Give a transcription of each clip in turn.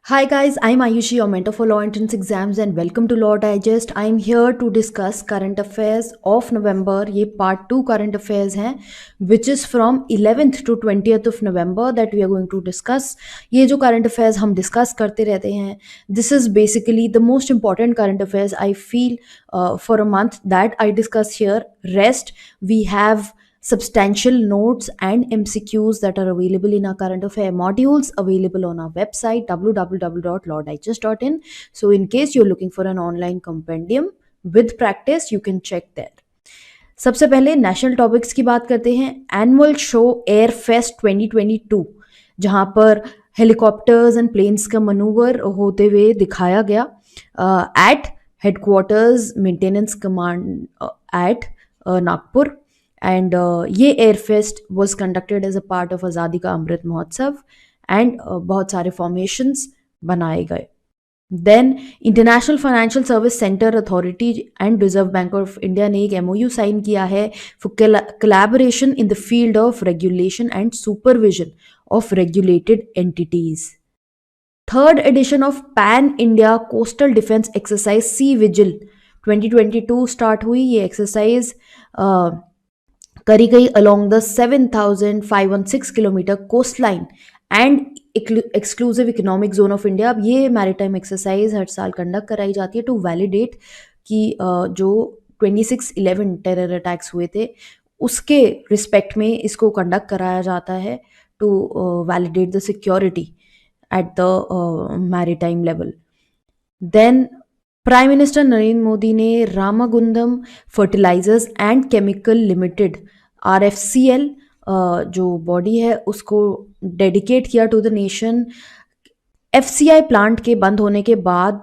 Hi guys, I'm Ayushi, your mentor for law entrance exams, and welcome to Law Digest. I'm here to discuss current affairs of November. ये part 2 current affairs हैं, which is from 11th to 20th of November that we are going to discuss. ये जो current affairs हम discuss करते रहते हैं, this is basically the most important current affairs I feel for a month that I discuss here. Rest, we have substantial notes and MCQs that are available in our current affair modules available on our website www.lawdigest.in. So in case you're looking for an online compendium with practice, you can check there. सबसे पहले national topics की बात करते हैं. Annual show air fest 2022 जहां पर helicopters and planes का manoeuvre होते हुए दिखाया गया at headquarters maintenance command at Nagpur. And ये air fest was conducted as a part of Azadi ka Amrit Mahotsav and बहुत सारे फॉर्मेशंस बनाए गए. Then international financial service centre authority and reserve bank of India ने एक एमओयू साइन किया है for collaboration in the field of regulation and supervision of regulated entities. Third edition of pan India coastal defence exercise sea vigil 2022 start हुई. ये exercise करी गई along the 7,516 kilometre coast line and exclusive economic zone of India. अब ये maritime exercise हर साल conduct कराई जाती है टू वैलिडेट कि जो 26/11 टेरर अटैक्स हुए थे उसके रिस्पेक्ट में इसको कंडक्ट कराया जाता है to validate the security at the maritime level. Then prime minister Narendra Modi ने Ramagundam fertilisers and chemical limited RFCL जो बॉडी है उसको डेडिकेट किया to the nation. FCI plant के बंद होने के बाद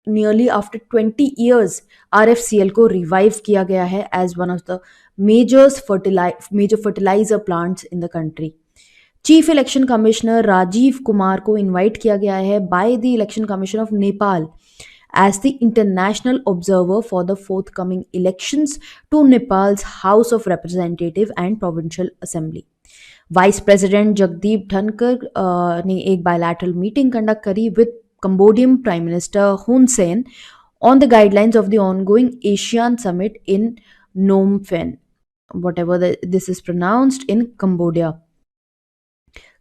नियरली आफ्टर 20 years RFCL को रिवाइव किया गया है as one of the major fertiliser plants in the country. Chief election commissioner Rajiv Kumar को इनवाइट किया गया है by the election commission of Nepal as the international observer for the forthcoming elections to Nepal's House of Representative and Provincial Assembly. Vice President Jagdeep Dhankar ने एक bilateral meeting conduct करी with Cambodian Prime Minister Hun Sen on the guidelines of the ongoing ASEAN Summit in Phnom Penh, whatever this is pronounced, in Cambodia.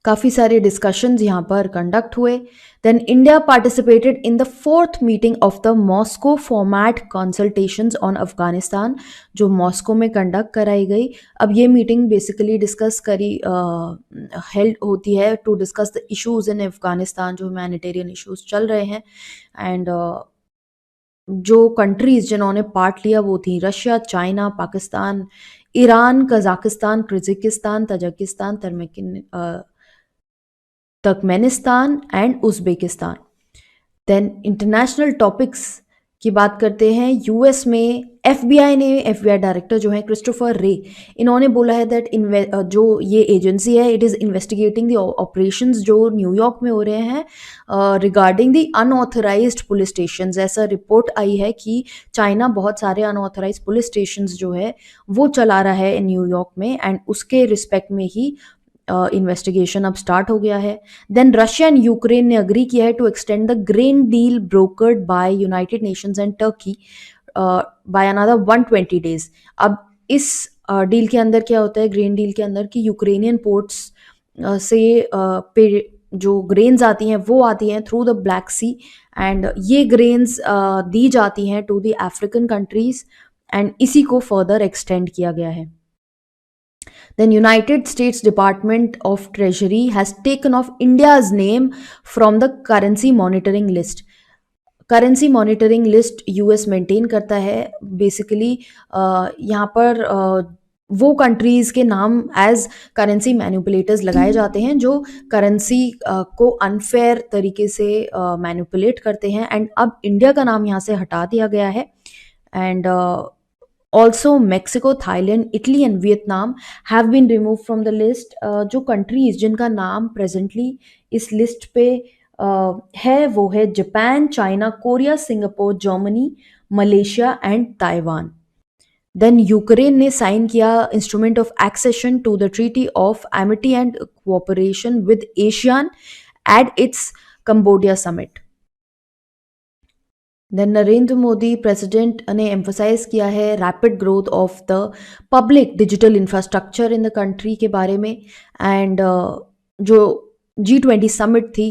काफ़ी सारे discussions यहाँ पर conduct हुए. Then India participated in the fourth meeting of the Moscow format consultations on Afghanistan जो Moscow में conduct कराई गई. अब ये मीटिंग बेसिकली डिस्कस करी हेल्ड होती है to discuss the issues in Afghanistan जो ह्यूमैनिटेरियन इश्यूज चल रहे हैं. एंड जो कंट्रीज जिन्होंने पार्ट लिया वो थी Russia, China, Pakistan, Iran, Kazakhstan, Kyrgyzstan, Tajikistan, Turkmenistan and Uzbekistan. Then international topics की बात करते हैं. यूएस में FBI डायरेक्टर जो है क्रिस्टोफर रे, इन्होंने बोला है दैट जो ये एजेंसी है it is investigating the operations जो न्यूयॉर्क में हो रहे हैं regarding the unauthorised police stations. ऐसा रिपोर्ट आई है कि चाइना बहुत सारे अनऑथराइज्ड पुलिस स्टेशंस जो है वो चला रहा है न्यूयॉर्क में एंड उसके रिस्पेक्ट में ही इन्वेस्टिगेशन अब स्टार्ट हो गया है. देन रशिया एंड यूक्रेन ने अग्री किया है to extend the grain deal brokered by United Nations and Turkey by another 120 days. अब इस डील के अंदर क्या होता है, ग्रेन डील के अंदर कि यूक्रेनियन पोर्ट्स से जो ग्रेन्स आती हैं वो आती हैं through the Black Sea and ये ग्रेन्स दी जाती हैं to the African countries and इसी को फर्दर एक्सटेंड किया गया है. Then United States Department of Treasury has taken off India's name from the currency monitoring list. Currency monitoring list US maintain करता है. बेसिकली यहाँ पर वो कंट्रीज़ के नाम एज करेंसी मैनिपुलेटर्स लगाए जाते हैं जो करेंसी को अनफेयर तरीके से मैनिपुलेट करते हैं एंड अब इंडिया का नाम यहाँ से हटा दिया गया है. And Also, Mexico, Thailand, Italy and Vietnam have been removed from the list. जो कंट्रीज जिनका नाम प्रेजेंटली इस लिस्ट पे है वो है Japan, China, Korea, Singapore, Germany, Malaysia and Taiwan. Then Ukraine ने साइन किया instrument of accession to the treaty of amity and cooperation with ASEAN at its Cambodia summit. Then Narendra Modi president ने emphasise किया है rapid growth of the public digital infrastructure in the country के बारे में। And जो G20 summit थी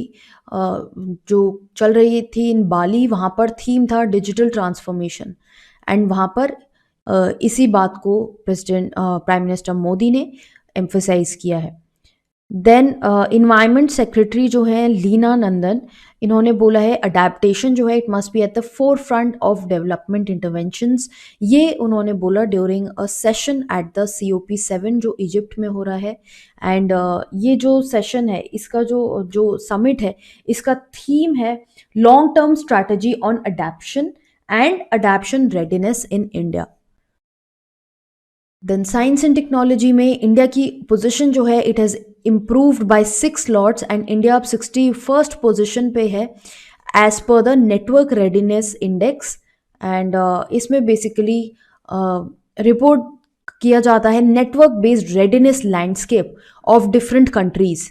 जो चल रही थी इन बाली, वहाँ पर थीम था डिजिटल ट्रांसफॉर्मेशन। एंड वहाँ पर इसी बात को प्रेसिडेंट प्राइम मिनिस्टर मोदी ने एम्फोसाइज किया है। देन इन्वायरमेंट सेक्रेटरी जो है लीना नंदन, इन्होंने बोला है अडेप्टेशन जो है it must be at the four front of development interventions. ये उन्होंने बोला during a session at the COP7 जो इजिप्ट में हो रहा है। एंड ये जो सेशन है, इसका जो जो समिट है, इसका थीम है long term strategy on adaptation and adaptation readiness in India. Then science and technology में इंडिया की पोजीशन जो है it has improved by 6 lots and India अब 61st पोजीशन पे है as per the network readiness index. And इसमें basically report किया जाता है network based readiness landscape of different countries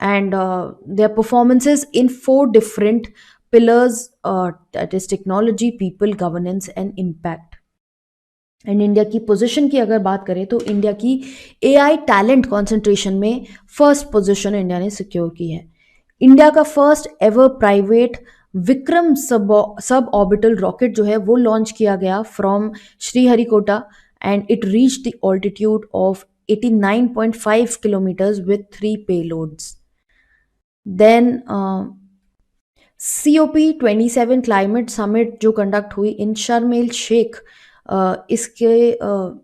and their performances in 4 different pillars, that is technology, people, governance and impact. And India की position की अगर बात करें तो इंडिया की AI टैलेंट कंसंट्रेशन में फर्स्ट पोजीशन इंडिया ने सिक्योर की है। इंडिया का first ever private Vikram sub orbital rocket जो है वो लॉन्च किया गया from Sriharikota and it reach the altitude of 89.5 kilometres with 3 payloads. Then COP27 climate summit जो कंडक्ट हुई इन शर्म एल शेख, इसके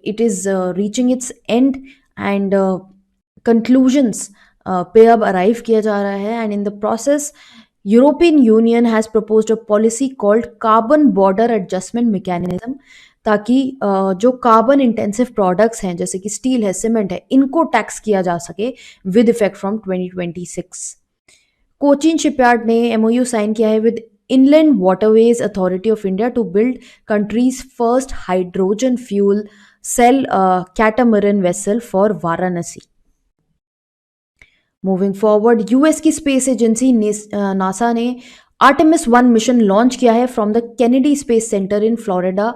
it is reaching its end and conclusions पे अब अराइव किया जा रहा है। And in the process European Union has proposed a policy called carbon border adjustment mechanism, ताकि जो कार्बन इंटेंसिव प्रोडक्ट्स हैं जैसे कि स्टील है, सीमेंट है, इनको टैक्स किया जा सके with effect from 2026। Cochin shipyard ने MOU साइन किया है with Inland Waterways Authority of India to build country's first hydrogen fuel cell catamaran vessel for Varanasi. Moving forward, US की स्पेस एजेंसी नासा ने Artemis 1 मिशन लॉन्च किया है from the Kennedy space centre in Florida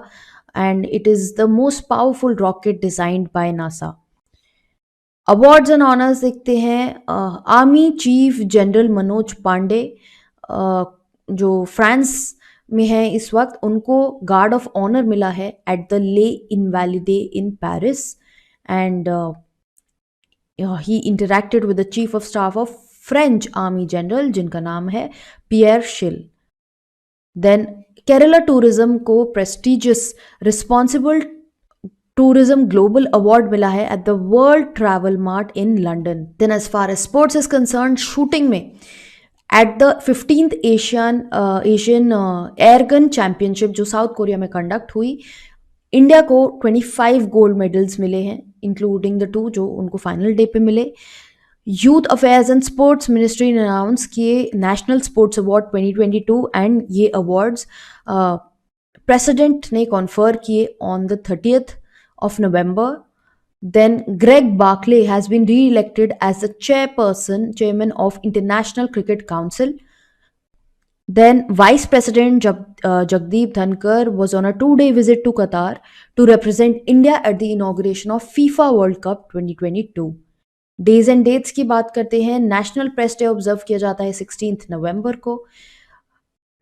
and it is the most powerful rocket designed by NASA. Awards and honours देखते हैं। Army chief general Manoj Pande जो France में है इस वक्त, उनको गार्ड ऑफ ऑनर मिला है at the Les Invalides in Paris and he interacted with the chief of staff of French army general जिनका नाम है Pierre Schill. Then Kerala tourism को prestigious responsible tourism global award मिला है at the world travel mart in London. Then as far as sports is concerned, shooting में at the 15th Asian airgun championship जो South Korea में कंडक्ट हुई, India को 25 gold medals मिले हैं इंक्लूडिंग द 2 जो उनको फाइनल डे पे मिले। Youth affairs and sports ministry ने अनाउंस किए नेशनल स्पोर्ट्स अवार्ड 2022 एंड ये अवार्ड्स प्रेसिडेंट ने कॉन्फर किए on the 30th of November. Then Greg Barclay has been re-elected as the chairman of International Cricket Council. Then Vice President Jagdeep Dhankar was on a 2-day visit to Qatar to represent India at the inauguration of FIFA World Cup 2022. Days and dates की बात करते हैं। National press day observe किया जाता है 16th नवंबर को।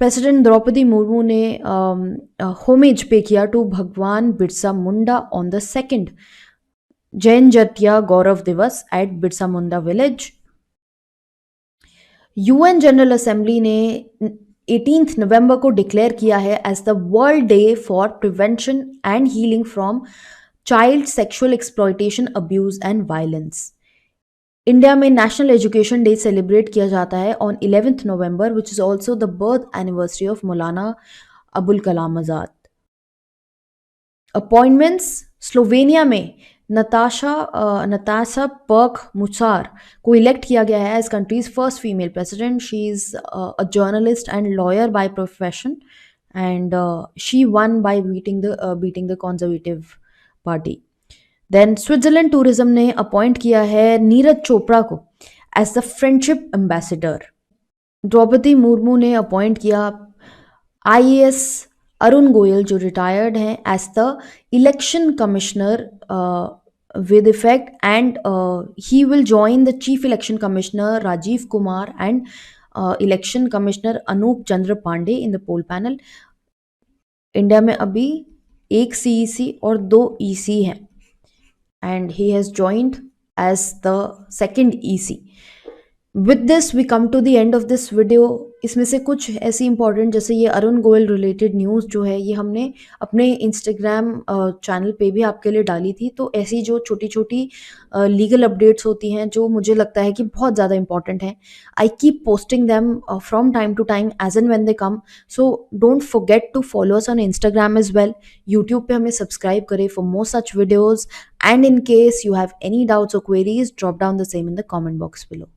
President Draupadi Murmu ने homage पे किया टू भगवान Birsa Munda on the 2nd Janjatiya Gaurav Divas at Birsa Munda village. UN general assembly ने 18th नवंबर को डिक्लेयर किया है as the world day for prevention and healing from child sexual exploitation, abuse and violence. India में नेशनल एजुकेशन डे सेलिब्रेट किया जाता है ऑन 11th नवंबर which is also the birth anniversary of Maulana Abul Kalam Azad. Appointments, Slovenia में Natasha Pirc Musar को elect किया गया है as country's first female president. She is a journalist and lawyer by profession and she won by beating the conservative party. Then Switzerland tourism ने appoint किया है नीरज चोपड़ा को as the friendship ambassador. Droupadi Murmu ने appoint किया IAS Arun Goyal जो retired हैं as the election commissioner with effect, and he will join the chief election commissioner Rajiv Kumar and election commissioner Anup Chandra Pandey in the poll panel. India में अभी एक CEC और 2 EC हैं and he has joined as the second EC. With this we come to the end of this video. इसमें से कुछ ऐसी important, जैसे ये अरुण गोयल रिलेटेड न्यूज़ जो है, ये हमने अपने इंस्टाग्राम चैनल पे भी आपके लिए डाली थी। तो ऐसी जो छोटी छोटी लीगल अपडेट्स होती हैं जो मुझे लगता है कि बहुत ज़्यादा इंपॉर्टेंट हैं, I keep posting them from time to time as and when they come. So don't forget to follow us on Instagram as well. YouTube पे हमें सब्सक्राइब करें for more such videos, and in case you have any doubts or queries, drop down the same in the comment box below.